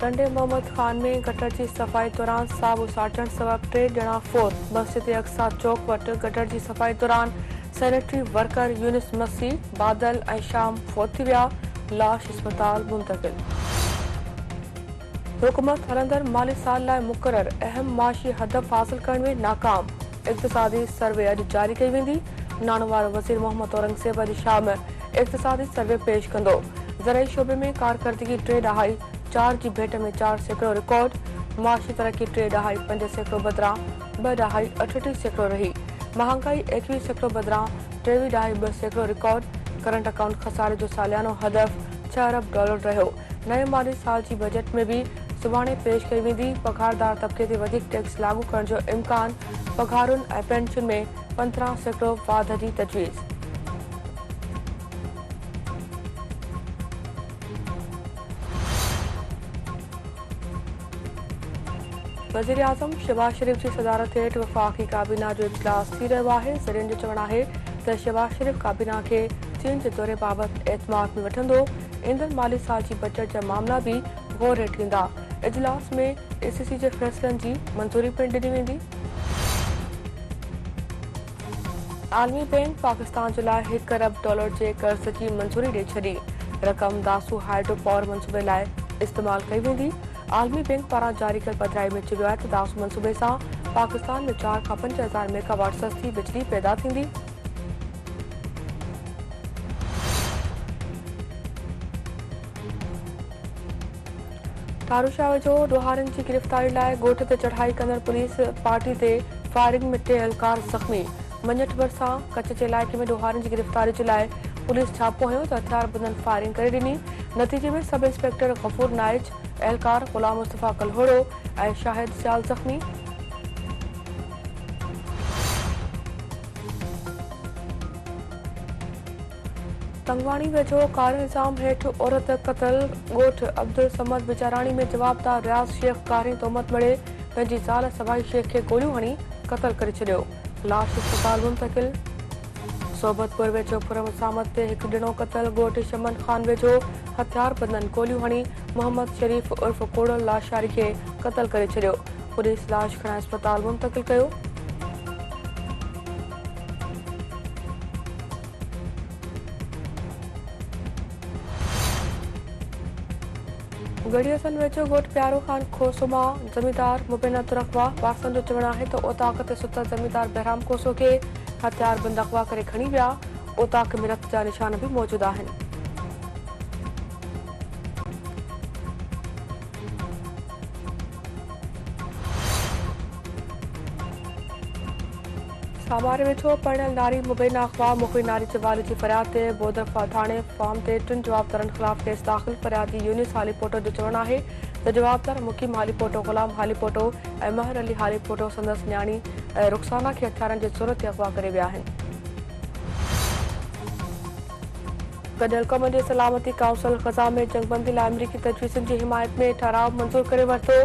Sunday Mohammad Khan में gutter की सफ़ाई दौरान साब उसाटण सबब 3 ॼणा फोत। मस्जिद अक्सा चौक वटि गटर की सफ़ाई दौरान सैनिटरी वर्कर यूनिस मसीह, बादल ऐं शाम फोत थी विया। लाश अस्पताल मुंतकिल। हुकूमत हलंदड़ माली साल लाइ मुक़रर अहम माशी हदफ हासिल करण में नाकाम। इक़्तिसादी सर्वे अॼु जारी कई वेंदी। नाणोवार वज़ीर मोहम्मद औरंगज़ेब अॼु शाम इक़्तिसादी सर्वे पेश कंदो। ज़रई शोबे में कारकर्दगी 3.4 की भेट में 4% रिकॉर्ड। माशी तरक्की 3.5% बदिरां 2.38% रही। महांगाई 21% बदिरां 23.2% रिकॉर्ड। करंट अकाउंट खसारे जो सालियानो हदफ $6 अरब रहियो। नए माली साल जी बजट में भी सुभाणे पेश कई वेंदी। पघारदार तबिके ते वधीक टैक्स लागू करण जो इम्कान। पघारुनि ऐं पेंशन में 15% वाध जी तजवीज़। वज़ीर आज़म शहबाज शरीफ की सदारत हेठि वफ़ाक़ी काबीना जो इजलास थी रहियो आहे। ज़रीअनि जो चवणु आहे त शहबाज शरीफ काबीना खे चीन जे दौरे बाबति एतमाद में वठंदो। ईंदड़ माली साल जी बजट जा मामला भी गौर हेठि ईंदा। इजलास में ACC जे फ़ैसिलनि जी मंज़ूरी पिणु ॾिनी वेंदी। आलमी बैंक पाकिस्तान जे लाइ $1 अरब जे कर्ज़ की मंज़ूरी ॾेई छॾी। रक़म दासू हाइड्रो पावर मंसूबे लाइ इस्तेमालु कई वेंदी। आलमी बैंक पारां जारी कयल पधिराई में चयो आहे त दासू मंसूबे सां पाकिस्तान में 4 खां 5 हज़ार मेगावाट सस्ती बिजली पैदा थींदी। थारूशाह वेझो ॾोहारियुनि जी गिरफ़्तारी लाइ ॻोठ ते चढ़ाई कंदड़ पुलिस पार्टी ते फायरिंग में 3 एहलकार ज़ख़्मी। मंझंदि भरिसां कच्छ जे इलाइक़े में ॾोहारियुनि जी गिरफ़्तारी जे लाइ पुलिस छापो हयो त हथियारबंदनि फायरिंग करे ॾिनी। नतीजे में सब इंस्पेक्टर गफ़ूर नाइज, एहलकार ग़ुलाम मुस्तफ़ा कलहोड़ो ऐं शाहिद सियाल ज़ख़्मी। तंगवाणी वेझो कार इल्ज़ाम हेठि औरत क़तल। ॻोठ अब्दुल समद बिचाराणी में जवाबदार रियाज़ शेख कारी तोहमत मड़े पंहिंजी ज़ाल सभाई शेख खे गोलियूं हणी क़तल करे छॾियो। लाश अस्पताल मुंतकिल। सोबतपुर वेझो पुरमसामत ते हिकु ॾिनो क़तल। ॻोठ शमन खान वेझो हथियारबंदनि गोलियूं हणी मोहम्मद शरीफ उर्फ़ कोड़ल लाशारी खे क़तल करे छॾियो। पुलिस लाश खणाए अस्पताल मुंतकिल कयो। गड़ियसन वेझो ॻोठ प्यारो खान खोसो मां ज़मींदार मुबीना तुरखवा वासन जो चवणु आहे त ओताक ते सुतल ज़मींदार बहराम खोसो खे हथियारबंद अगवा करे खणी विया। ओताक में रत जा निशान भी मौजूद आहिनि। सामारे वेझो पढ़ियल नारी मुबीना अगवा मुखी नारी जे वाली जी फरियाद ते बोदरफा थाणे फार्म ते 3 जवाबदारनि ख़िलाफ़ केस दाख़िल। फरियादी यूनिस हालीपोटो जो चवणु आहे त जवाबदार मुकीम हालीपोटो, ग़ुलाम हालीपोटो ऐं महर अली हालीपोटो संदसि न्याणी रुख़साना खे हथियारनि जे ज़रूरत ते अगवा करे विया आहिनि। गॾियल क़ौमुनि जी सलामती काउंसिल ग़ज़ा में जंगबंदी लाइ अमरीकी तजवीज़ुनि जी हिमायत में ठहराउ मंज़ूर करे वरितो।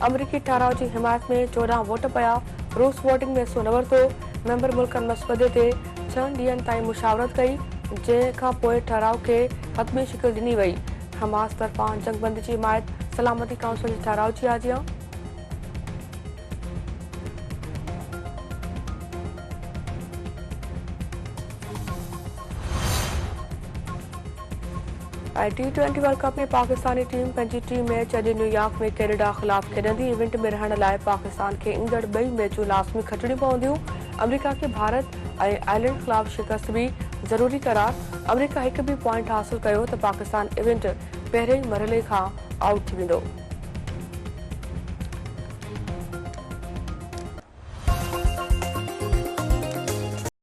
अमरीकी ठहराउ जी हिमायत में 14 वोट पिया। रूस वोटिंग में हिसो न वरितो। मेंबर मुल्कनि मसवदे ते 6 ॾींहनि ताईं मुशावरत कई, जंहिंखां पोइ ठहराउ खे हतमी शिकिल ॾिनी वई। हमास तरफ़ां जंगबंदी जी हिमायत सलामती काउंसिल जे ठहराउ जी आजियां। T20 वर्ल्ड कप में पाकिस्तानी टीम पंहिंजी टीम मैच अॼु न्यूयॉर्क में कैनेडा ख़िलाफ़ खेॾंदी। इवेंट में रहण लाइ पाकिस्तान खे ईंदड़ 2 मैचूं लाज़मी खटणियूं पवंदियूं। अमरीका खे भारत ऐं आयरलैंड ख़िलाफ़ शिकस्त बि ज़रूरी करार। अमरीका हिकु बि पॉइंट हासिल कयो त पाकिस्तान इवेंट पहिरें मरहले खां आउट थी वेंदो।